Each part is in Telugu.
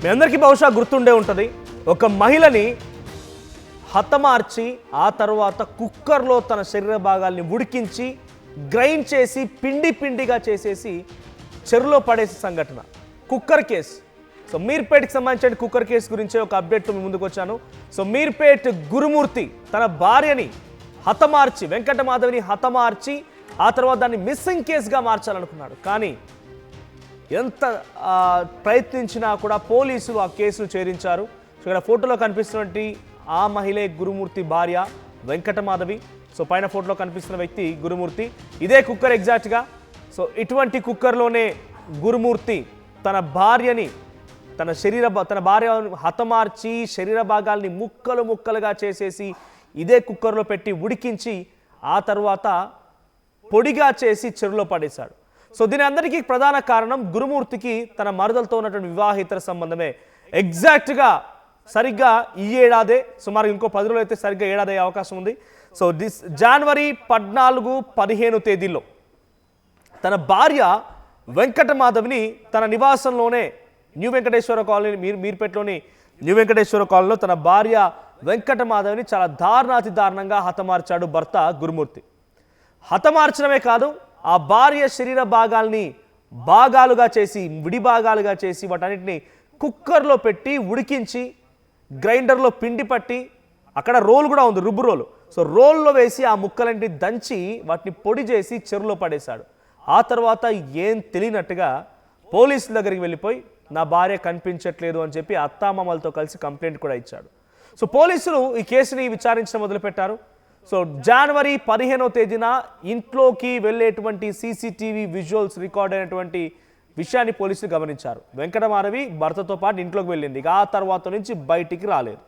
మీ అందరికీ బహుశా గుర్తుండే ఉంటుంది, ఒక మహిళని హతమార్చి ఆ తర్వాత కుక్కర్లో తన శరీర భాగాల్ని ఉడికించి గ్రైండ్ చేసి పిండి పిండిగా చేసేసి చెరువులో పడేసే సంఘటన, కుక్కర్ కేసు. సో మీర్పేట్కి సంబంధించిన కుక్కర్ కేసు గురించే ఒక అప్డేట్ మీ ముందుకు వచ్చాను. సో మీర్పేట్ గురుమూర్తి తన భార్యని హతమార్చి, వెంకటమాధవిని హతమార్చి ఆ తర్వాత దాన్ని మిస్సింగ్ కేసుగా మార్చాలనుకున్నాడు. కానీ ఎంత ప్రయత్నించినా కూడా పోలీసులు ఆ కేసును ఛేదించారు. సో ఇక్కడ ఫోటోలో కనిపిస్తున్నటువంటి ఆ మహిళే గురుమూర్తి భార్య వెంకటమాధవి. సో పైన ఫోటోలో కనిపిస్తున్న వ్యక్తి గురుమూర్తి, ఇదే కుక్కర్ ఎగ్జాక్ట్గా. సో ఇటువంటి కుక్కర్లోనే గురుమూర్తి తన భార్యని తన భార్య హతమార్చి శరీర భాగాల్ని ముక్కలు ముక్కలుగా చేసేసి ఇదే కుక్కర్లో పెట్టి ఉడికించి ఆ తర్వాత పొడిగా చేసి చెరువులో పడేశాడు. సో దీని అందరికీ ప్రధాన కారణం గురుమూర్తికి తన మరదలతో ఉన్నటువంటి వివాహేతర సంబంధమే. ఎగ్జాక్ట్గా సరిగ్గా ఈ ఏడాదే, సుమారు ఇంకో 10 రోజులు అయితే సరిగ్గా ఏడాది అయ్యే అవకాశం ఉంది. సో జనవరి 14-15 తేదీల్లో తన భార్య వెంకటమాధవిని తన నివాసంలోనే న్యూ వెంకటేశ్వర కాలనీ, మీర్పేటలోని న్యూ వెంకటేశ్వర కాలనీలో తన భార్య వెంకటమాధవిని చాలా దారుణాతి దారుణంగా హతమార్చాడు భర్త గురుమూర్తి. హతమార్చడమే కాదు, ఆ భార్య శరీర భాగాల్ని భాగాలుగా చేసి, విడి భాగాలుగా చేసి వాటన్నిటిని కుక్కర్లో పెట్టి ఉడికించి గ్రైండర్లో పిండి పట్టి, అక్కడ రోల్ కూడా ఉంది, రుబ్బు రోలు. సో రోల్లో వేసి ఆ ముక్కలన్నింటినీ దంచి వాటిని పొడి చేసి చెరువులో పడేశాడు. ఆ తర్వాత ఏం తెలియనట్టుగా పోలీసుల దగ్గరికి వెళ్ళిపోయి నా భార్య కనిపించట్లేదు అని చెప్పి అత్తామామలతో కలిసి కంప్లైంట్ కూడా ఇచ్చాడు. సో పోలీసులు ఈ కేసుని విచారించడం మొదలుపెట్టారు. సో జనవరి 15వ తేదీన ఇంట్లోకి వెళ్ళేటువంటి సీసీటీవీ విజువల్స్ రికార్డ్ అయినటువంటి విషయాన్ని పోలీసులు గమనించారు. వెంకటమాధవి భర్తతో పాటు ఇంట్లోకి వెళ్ళింది. ఆ తర్వాత నుంచి బయటికి రాలేదు.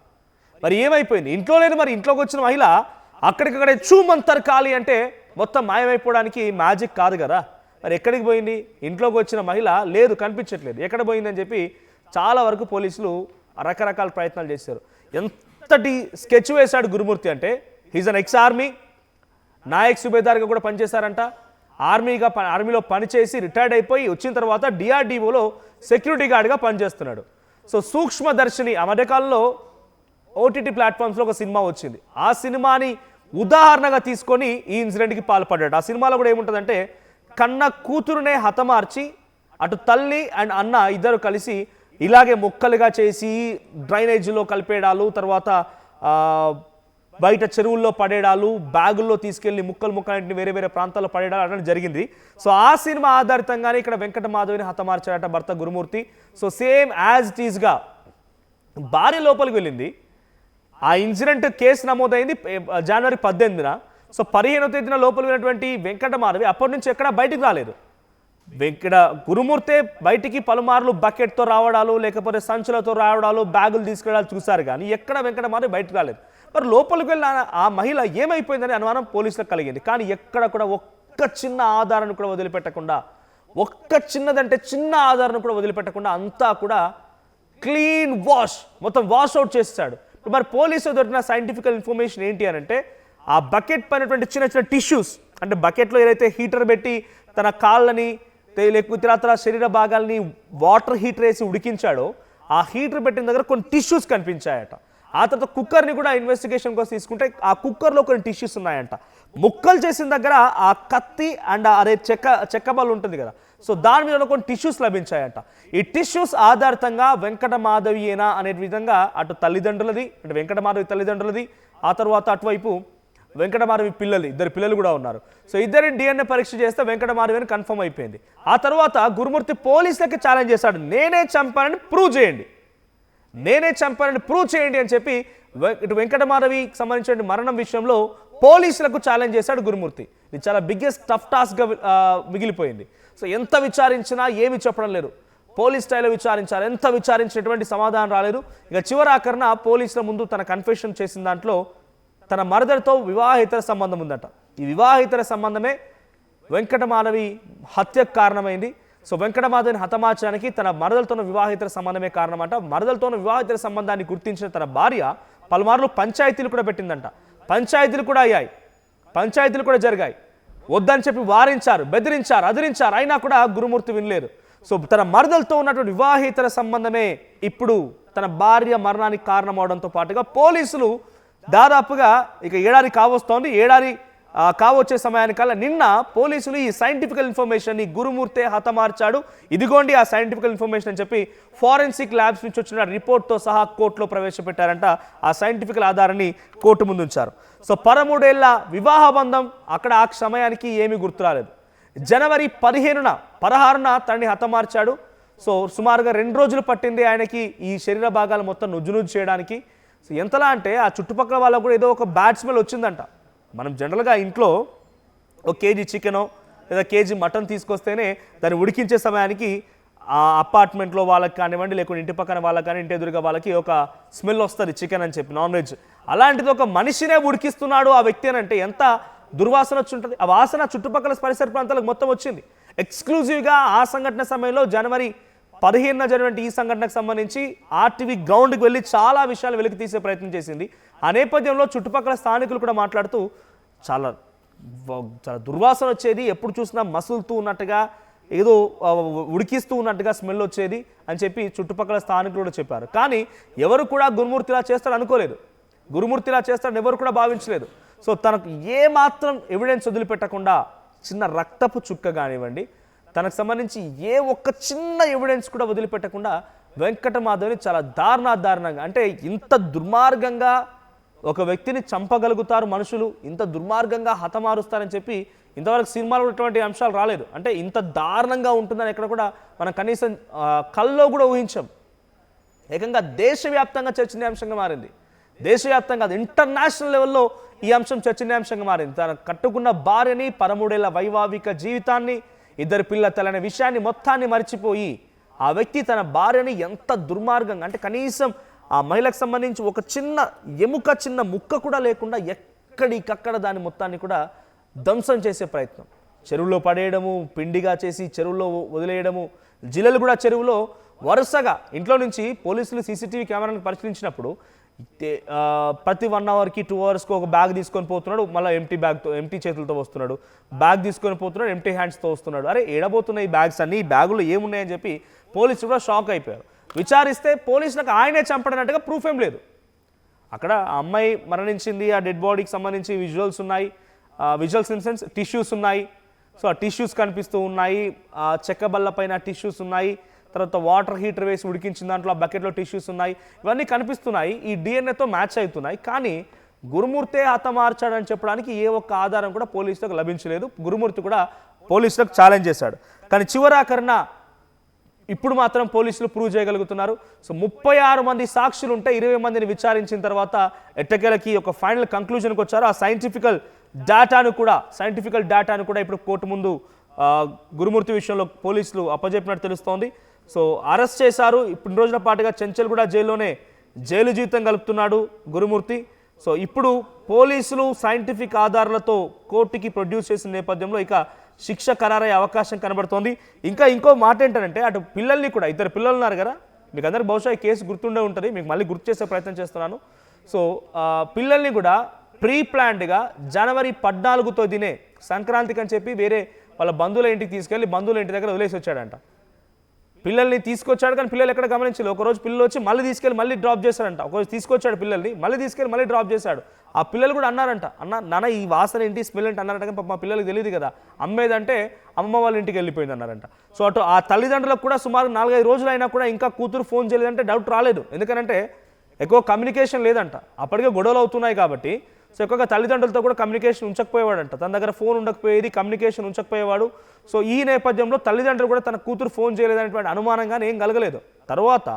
మరి ఏమైపోయింది? ఇంట్లో లేదు. మరి ఇంట్లోకి వచ్చిన మహిళ అక్కడికక్కడే చూమంతర్ ఖాళీ అంటే మొత్తం మాయమైపోవడానికి మ్యాజిక్ కాదు కదా. మరి ఎక్కడికి పోయింది? ఇంట్లోకి వచ్చిన మహిళ లేదు, కనిపించట్లేదు, ఎక్కడ పోయిందని చెప్పి చాలా వరకు పోలీసులు రకరకాల ప్రయత్నాలు చేశారు. ఎంతటి స్కెచ్ వేశాడు గురుమూర్తి అంటే, he's an ex army, Naik సుబేదార్గా కూడా పనిచేశారంట. ఆర్మీలో పనిచేసి రిటైర్డ్ అయిపోయి వచ్చిన తర్వాత డిఆర్డీఓలో సెక్యూరిటీ గార్డ్గా పనిచేస్తున్నాడు. సో సూక్ష్మదర్శిని ఆ మధ్యకాలంలో ఓటీటీ ప్లాట్ఫామ్స్లో ఒక సినిమా వచ్చింది. ఆ సినిమాని ఉదాహరణగా తీసుకొని ఈ ఇన్సిడెంట్కి పాల్పడ్డాడు. ఆ సినిమాలో కూడా ఏముంటుందంటే, కన్న కూతురునే హతమార్చి అటు తల్లి అండ్ అన్న ఇద్దరు కలిసి ఇలాగే ముక్కలుగా చేసి డ్రైనేజీలో కలిపేయడాలు, తర్వాత బయట చెరువుల్లో పడేయడాలు, బ్యాగుల్లో తీసుకెళ్లి ముక్కలన్నింటిని వేరే వేరే ప్రాంతాల్లో పడేయడాలు అట్లా జరిగింది. సో ఆ సినిమా ఆధారితంగానే ఇక్కడ వెంకటమాధవిని హతమార్చాడట భర్త గురుమూర్తి. సో సేమ్ యాజ్ ఇట్ ఈస్గా భార్య లోపలికి వెళ్ళింది. ఆ ఇన్సిడెంట్ కేసు నమోదైంది జనవరి 18న. సో 15వ తేదీన లోపలికి వెళ్ళినటువంటి వెంకటమాధవి అప్పటి నుంచి ఎక్కడా బయటికి రాలేదు. గురుమూర్తే బయటికి పలుమార్లు బకెట్తో రావడాలు, లేకపోతే సంచులతో రావడాలు, బ్యాగులు తీసుకెళ్ళాలి చూశారు, కానీ ఎక్కడ వెంకటమాధవి బయటకు రాలేదు. మరి లోపలికి వెళ్ళిన ఆ మహిళ ఏమైపోయిందని అనుమానం పోలీసులకు కలిగింది. కానీ ఎక్కడ కూడా ఒక్క చిన్న ఆధారాన్ని కూడా వదిలిపెట్టకుండా, ఒక్క చిన్నదంటే చిన్న ఆధారాన్ని కూడా వదిలిపెట్టకుండా అంతా కూడా క్లీన్ వాష్, మొత్తం వాష్ అవుట్ చేస్తాడు. మరి పోలీసులు దొరికిన సైంటిఫికల్ ఇన్ఫర్మేషన్ ఏంటి అని అంటే, ఆ బకెట్ పైనటువంటి చిన్న చిన్న టిష్యూస్, అంటే బకెట్లో ఏదైతే హీటర్ పెట్టి తన కాళ్ళని లేకపోతే ఇతర శరీర భాగాల్ని వాటర్ హీటర్ వేసి ఉడికించాడో, ఆ హీటర్ పెట్టిన దగ్గర కొన్ని టిష్యూస్ కనిపించాయట. ఆ తర్వాత కుక్కర్ని కూడా ఇన్వెస్టిగేషన్ కోసం తీసుకుంటే ఆ కుక్కర్లో కొన్ని టిష్యూస్ ఉన్నాయంట. ముక్కలు చేసిన దగ్గర ఆ కత్తి అండ్ అదే చెక్క బల్ ఉంటుంది కదా, సో దాని మీద కొన్ని టిష్యూస్ లభించాయంట. ఈ టిష్యూస్ ఆధారితంగా వెంకటమాధవియేనా అనే విధంగా అటు తల్లిదండ్రులది, అంటే వెంకటమాధవి తల్లిదండ్రులది, ఆ తర్వాత అటువైపు వెంకటమాధవి ఇద్దరు పిల్లలు కూడా ఉన్నారు. సో ఇద్దరిని DNA పరీక్ష చేస్తే వెంకటమాధవి అని కన్ఫర్మ్ అయిపోయింది. ఆ తర్వాత గురుమూర్తి పోలీసులకి ఛాలెంజ్ చేశాడు, నేనే చంపానని ప్రూవ్ చేయండి, నేనే చంపానని ప్రూవ్ చేయండి అని చెప్పి ఇటు వెంకటమాధవికి సంబంధించిన మరణం విషయంలో పోలీసులకు ఛాలెంజ్ చేశాడు గురుమూర్తి. ఇది చాలా బిగ్గెస్ట్ టఫ్ టాస్క్గా మిగిలిపోయింది. సో ఎంత విచారించినా ఏమి చెప్పడం లేదు. పోలీస్ స్టైల్లో విచారించారు, ఎంత విచారించినటువంటి సమాధానం రాలేదు. ఇక చివరాఖరణ పోలీసుల ముందు తన కన్ఫెషన్ చేసిన దాంట్లో తన మరదలతో వివాహేతర సంబంధం ఉందట. ఈ వివాహేతర సంబంధమే వెంకటమాధవి హత్యకు కారణమైంది. సో వెంకటమాధవిని హతమార్చడానికి తన మరదలతోన వివాహేతర సంబంధమే కారణమంట. మరదలతోన వివాహేతర సంబంధాన్ని గుర్తించిన తన భార్య పలుమార్లు పంచాయతీలు కూడా పెట్టిందంట. పంచాయతీలు కూడా అయ్యాయి, పంచాయతీలు కూడా జరిగాయి. వద్దని చెప్పి వారించారు, బెదిరించారు, అదిరించారు, అయినా కూడా గురుమూర్తి వినలేదు. సో తన మరదలతో ఉన్నటువంటి వివాహేతర సంబంధమే ఇప్పుడు తన భార్య మరణానికి కారణమవడంతో పాటుగా పోలీసులు దాదాపుగా ఇక ఏడాది కావస్తోంది. ఏడాది కావచ్చే సమయానికల్లా నిన్న పోలీసులు ఈ సైంటిఫికల్ ఇన్ఫర్మేషన్, ఈ గురుమూర్తే హతమార్చాడు, ఇదిగోండి ఆ సైంటిఫికల్ ఇన్ఫర్మేషన్ అని చెప్పి ఫారెన్సిక్ ల్యాబ్స్ నుంచి వచ్చిన రిపోర్ట్తో సహా కోర్టులో ప్రవేశపెట్టారంట. ఆ సైంటిఫికల్ ఆధారాన్ని కోర్టు ముందు ఉంచారు. సో 13 ఏళ్ల వివాహ బంధం అక్కడ ఆ సమయానికి ఏమీ గుర్తురాలేదు. జనవరి 16న తనని హతమార్చాడు. సో సుమారుగా 2 రోజులు పట్టింది ఆయనకి ఈ శరీర భాగాలు మొత్తం నుజ్జు చేయడానికి. సో ఎంతలా అంటే ఆ చుట్టుపక్కల వాళ్ళకు కూడా ఏదో ఒక బ్యాడ్ స్మెల్ వచ్చిందంట. మనం జనరల్గా ఇంట్లో ఒక కేజీ చికెనో లేదా కేజీ మటన్ తీసుకొస్తేనే దాన్ని ఉడికించే సమయానికి ఆ అపార్ట్మెంట్లో వాళ్ళకి కానివ్వండి, లేకుంటే ఇంటి పక్కన వాళ్ళకి కానీ ఇంటి ఎదురుగా వాళ్ళకి ఒక స్మెల్ వస్తుంది చికెన్ అని చెప్పి, నాన్ వెజ్. అలాంటిది ఒక మనిషినే ఉడికిస్తున్నాడు ఆ వ్యక్తి అని అంటే ఎంత దుర్వాసన వచ్చి ఉంటుంది. ఆ వాసన చుట్టుపక్కల పరిసర ప్రాంతాలకు మొత్తం వచ్చింది. ఎక్స్క్లూజివ్గా ఆ సంఘటన సమయంలో జనవరి 15న జరిగిన ఈ సంఘటనకు సంబంధించి ఆర్టీవీ గ్రౌండ్కి వెళ్ళి చాలా విషయాలు వెలికి తీసే ప్రయత్నం చేసింది. ఆ నేపథ్యంలో చుట్టుపక్కల స్థానికులు కూడా మాట్లాడుతూ చాలా దుర్వాసన వచ్చేది, ఎప్పుడు చూసినా మసులుతూ ఉన్నట్టుగా, ఏదో ఉడికిస్తూ ఉన్నట్టుగా స్మెల్ వచ్చేది అని చెప్పి చుట్టుపక్కల స్థానికులు కూడా చెప్పారు. కానీ ఎవరు కూడా గురుమూర్తిలా చేస్తాడు అనుకోలేదు, గురుమూర్తిలా చేస్తాడని ఎవరు కూడా భావించలేదు. సో తనకు ఏ మాత్రం ఎవిడెన్స్ వదిలిపెట్టకుండా చిన్న రక్తపు చుక్క కానివ్వండి, తనకు సంబంధించి ఏ ఒక్క చిన్న ఎవిడెన్స్ కూడా వదిలిపెట్టకుండా వెంకటమాధవ్ని చాలా దారుణంగా, అంటే ఇంత దుర్మార్గంగా ఒక వ్యక్తిని చంపగలుగుతారు మనుషులు, ఇంత దుర్మార్గంగా హతమారుస్తారని చెప్పి ఇంతవరకు సినిమాలో ఉన్నటువంటి అంశాలు రాలేదు. అంటే ఇంత దారుణంగా ఉంటుందని ఎక్కడ కూడా మనం కనీసం కల్లో కూడా ఊహించాం. ఏకంగా దేశవ్యాప్తంగా చర్చనీయాంశంగా మారింది. దేశవ్యాప్తంగా ఇంటర్నేషనల్ లెవెల్లో ఈ అంశం చర్చనీయాంశంగా మారింది. తన కట్టుకున్న భార్యని, 13 ఏళ్ల వైవాహిక జీవితాన్ని, 2 పిల్లలనే విషయాన్ని మొత్తాన్ని మర్చిపోయి ఆ వ్యక్తి తన భార్యని ఎంత దుర్మార్గంగా, అంటే కనీసం ఆ మహిళకు సంబంధించి ఒక చిన్న ఎముక, చిన్న ముక్క కూడా లేకుండా ఎక్కడికక్కడ దాని మొత్తాన్ని కూడా ధ్వంసం చేసే ప్రయత్నం, చెరువులో పడేయడము, పిండిగా చేసి చెరువులో వదిలేయడము. జిల్లలు కూడా చెరువులో వరుసగా ఇంట్లో నుంచి పోలీసులు సీసీటీవీ కెమెరాను పరిశీలించినప్పుడు ప్రతి 1 అవర్కి 2 అవర్స్కి ఒక బ్యాగ్ తీసుకొని పోతున్నాడు, మళ్ళీ ఎంటీ చేతులతో వస్తున్నాడు, బ్యాగ్ తీసుకొని పోతున్నాడు, ఎంటీ హ్యాండ్స్తో వస్తున్నాడు. అరే ఏడబోతున్నాయి ఈ బ్యాగ్స్ అన్ని, ఈ బ్యాగులో ఏమున్నాయని చెప్పి పోలీసులు కూడా షాక్ అయిపోయారు. విచారిస్తే పోలీసులకు ఆయనే చంపడనట్టుగా ప్రూఫ్ ఏం లేదు. అక్కడ ఆ అమ్మాయి మరణించింది, ఆ డెడ్ బాడీకి సంబంధించి విజువల్స్ ఉన్నాయి, విజువల్స్ ఇన్ సెన్స్ టిష్యూస్ ఉన్నాయి. సో ఆ టిష్యూస్ కనిపిస్తూ ఉన్నాయి, ఆ చెక్క బల్ల పైన టిష్యూస్ ఉన్నాయి, తర్వాత వాటర్ హీటర్ వేసి ఉడికించిన దాంట్లో ఆ బకెట్లో టిష్యూస్ ఉన్నాయి, ఇవన్నీ కనిపిస్తున్నాయి, ఈ డిఎన్ఏతో మ్యాచ్ అవుతున్నాయి. కానీ గురుమూర్తే హతమార్చాడని చెప్పడానికి ఏ ఒక్క ఆధారం కూడా పోలీసులకు లభించలేదు. గురుమూర్తి కూడా పోలీసులకు ఛాలెంజ్ చేశాడు. కానీ చివరాఖరణ ఇప్పుడు మాత్రం పోలీసులు ప్రూవ్ చేయగలుగుతున్నారు. సో 36 మంది సాక్షులు ఉంటే 20 మందిని విచారించిన తర్వాత ఎట్టకేలకి ఒక ఫైనల్ కంక్లూజన్కి వచ్చారు. ఆ సైంటిఫికల్ డేటాను కూడా ఇప్పుడు కోర్టు ముందు గురుమూర్తి విషయంలో పోలీసులు అప్పజెప్పినట్టు తెలుస్తోంది. సో అరెస్ట్ చేశారు. ఇప్పుడు రోజుల పాటుగా చెంచల్గూడ జైల్లోనే జైలు జీవితం గలుపుతున్నాడు గురుమూర్తి. సో ఇప్పుడు పోలీసులు సైంటిఫిక్ ఆధారాలతో కోర్టుకి ప్రొడ్యూస్ చేసిన నేపథ్యంలో ఇక శిక్ష ఖరారయ్యే అవకాశం కనబడుతోంది. ఇంకో మాట ఏంటంటే అటు పిల్లల్ని కూడా, 2 పిల్లలు ఉన్నారు కదా, మీకు అందరికి బహుశా ఈ కేసు గుర్తుండే ఉంటుంది, మీకు మళ్ళీ గుర్తు చేసే ప్రయత్నం చేస్తున్నాను. సో పిల్లల్ని కూడా ప్రీ ప్లాన్డ్గా జనవరి 14తో దినే సంక్రాంతికి అని చెప్పి వేరే వాళ్ళ బంధువుల ఇంటికి తీసుకెళ్ళి బంధువుల ఇంటి దగ్గర వదిలేసి వచ్చాడంట. పిల్లల్ని తీసుకొచ్చాడు, కానీ పిల్లలు ఎక్కడ గమనించలేదు. ఒకరోజు పిల్లలు వచ్చి మళ్ళీ తీసుకెళ్ళి మళ్ళీ డ్రాప్ చేశాడంట. ఒకరోజు తీసుకొచ్చాడు పిల్లల్ని, మళ్ళీ తీసుకెళ్ళి మళ్ళీ డ్రాప్ చేశాడు. ఆ పిల్లలు కూడా అన్నారంట, నాన్న ఈ వాసన ఏంటి, స్మెల్ ఏంటి అన్నారంట. కానీ మా పిల్లలకి తెలియదు కదా, అమ్మేదంటే అమ్మమ్మ వాళ్ళ ఇంటికి వెళ్ళిపోయింది అన్నారంట. సో అటు ఆ తల్లిదండ్రులకు కూడా సుమారు 4-5 రోజులు అయినా కూడా ఇంకా కూతురు ఫోన్ చేయలేదంటే డౌట్ రాలేదు. ఎందుకంటే ఎక్కువ కమ్యూనికేషన్ లేదంట, అప్పటికే గొడవలు అవుతున్నాయి కాబట్టి. సో ఎక్కువగా తల్లిదండ్రులతో కూడా కమ్యూనికేషన్ ఉంచకపోయేవాడంట, తన దగ్గర ఫోన్ ఉండకపోయేది, కమ్యూనికేషన్ ఉంచకపోయేవాడు. సో ఈ నేపథ్యంలో తల్లిదండ్రులు కూడా తన కూతురు ఫోన్ చేయలేదనేటువంటి అనుమానంగానే ఏం కలగలేదు. తర్వాత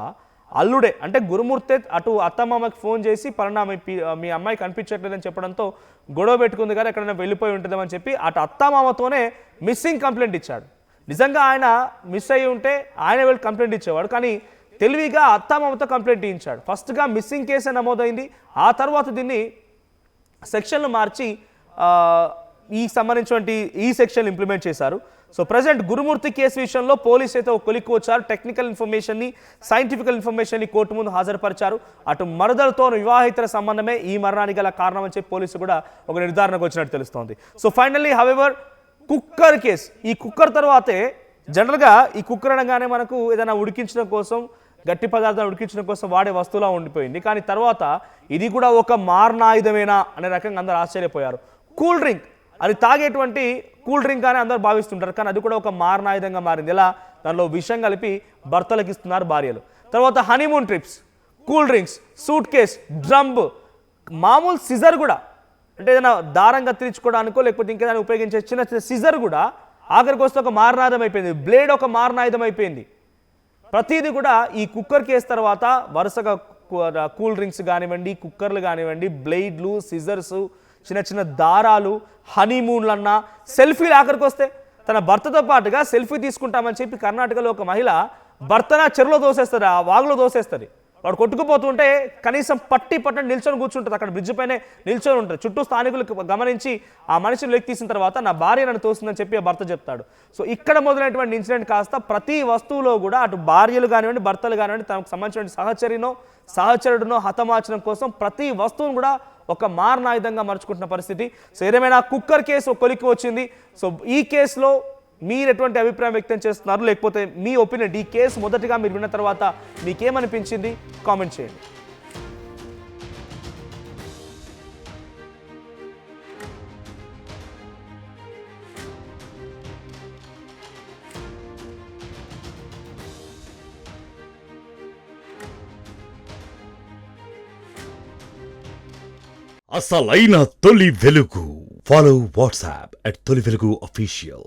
అల్లుడే అంటే గురుమూర్తే అటు అత్తమామకి ఫోన్ చేసి మీ అమ్మాయి కనిపించట్లేదని చెప్పడంతో గొడవ పెట్టుకుంది కదా, ఎక్కడైనా వెళ్ళిపోయి ఉంటుందని చెప్పి అటు అత్తమామతోనే మిస్సింగ్ కంప్లైంట్ ఇచ్చాడు. నిజంగా ఆయన మిస్ అయ్యి ఉంటే ఆయన వెళ్ళి కంప్లైంట్ ఇచ్చేవాడు, కానీ తెలివిగా అత్తమామతో కంప్లైంట్ ఇచ్చాడు. ఫస్ట్గా మిస్సింగ్ కేసే నమోదైంది, ఆ తర్వాత దీన్ని సెక్షన్లు మార్చి ఈ సంబంధించినటువంటి ఈ సెక్షన్ ఇంప్లిమెంట్ చేశారు. సో ప్రజెంట్ గురుమూర్తి కేసు విషయంలో పోలీసు అయితే ఒక కొలిక్కి వచ్చారు. టెక్నికల్ ఇన్ఫర్మేషన్ని, సైంటిఫికల్ ఇన్ఫర్మేషన్ని కోర్టు ముందు హాజరుపరిచారు. అటు మరదలతో వివాహితర సంబంధమే ఈ మరణానికి గల కారణం అని చెప్పి పోలీసు కూడా ఒక నిర్ధారణకు వచ్చినట్టు తెలుస్తోంది. So finally however cooker case, ఈ కుక్కర్ తర్వాతే జనరల్గా ఈ కుక్కర్ అనగానే మనకు ఏదైనా ఉడికించడం కోసం గట్టి పదార్థాలు ఉడికించడం కోసం వాడే వస్తువులా ఉండిపోయింది. కానీ తర్వాత ఇది కూడా ఒక మారణాయుధమేనా అనే రకంగా అందరూ ఆశ్చర్యపోయారు. కూల్ డ్రింక్, అది తాగేటువంటి కూల్ డ్రింక్ అని అందరూ భావిస్తుంటారు, కానీ అది కూడా ఒక మారణాయుధంగా మారింది. ఎలా? దానిలో విషం కలిపి భర్తలకు ఇస్తున్నారు భార్యలు. తర్వాత honeymoon trips, cool drinks, suit case, drum, మామూలు సిజర్ కూడా, అంటే ఏదైనా దారం కత్తిరించుకోవడానికో లేకపోతే ఇంకేదైనా ఉపయోగించే చిన్న చిన్న సిజర్ కూడా ఆఖరికి వస్తే ఒక మారణాయుధం అయిపోయింది. బ్లేడ్ ఒక మారణాయుధం అయిపోయింది. ప్రతిదీ కూడా ఈ కుక్కర్ కేసు తర్వాత వరుసగా కూల్ డ్రింక్స్ కానివ్వండి, కుక్కర్లు కానివ్వండి, బ్లేడ్లు, సిజర్స్, చిన్న చిన్న దారాలు, హనీమూన్లన్నా, సెల్ఫీలు ఆఖరికి వస్తే తన భర్తతో పాటుగా సెల్ఫీ తీసుకుంటామని చెప్పి కర్ణాటకలో ఒక మహిళ భర్తన చెరువులో దోసేస్తుంది, ఆ వాగులో దోసేస్తుంది. వాడు కొట్టుకుపోతుంటే కనీసం పట్టని నిల్చొని కూర్చుంటుంది, అక్కడ బ్రిడ్జ్ పైనే నిల్చొని ఉంటుంది. చుట్టూ స్థానికులు గమనించి ఆ మనిషిని లెక్కి తీసిన తర్వాత నా భార్య నన్ను తోస్తుందని చెప్పి ఆ భర్త చెప్తాడు. సో ఇక్కడ మొదలైనటువంటి ఇన్సిడెంట్ కాస్త ప్రతి వస్తువులో కూడా అటు భార్యలు కానివ్వండి, భర్తలు కానివ్వండి, తనకు సంబంధించిన సహచరుడునో హతమార్చడం కోసం ప్రతి వస్తువును కూడా ఒక మారణాయుధంగా మలుచుకుంటున్న పరిస్థితి. సో ఏదేమైనా కుక్కర్ కేసు కొలిక్కి వచ్చింది. సో ఈ కేసులో మీరు ఎటువంటి అభిప్రాయం వ్యక్తం చేస్తున్నారు, లేకపోతే మీ ఒపీనియన్, ఈ కేసు మొదటిగా మీరు విన్న తర్వాత మీకేమనిపించింది కామెంట్ చేయండి. అసలైన తొలి వెలుగు. ఫాలో వాట్సాప్ @తొలి వెలుగు official.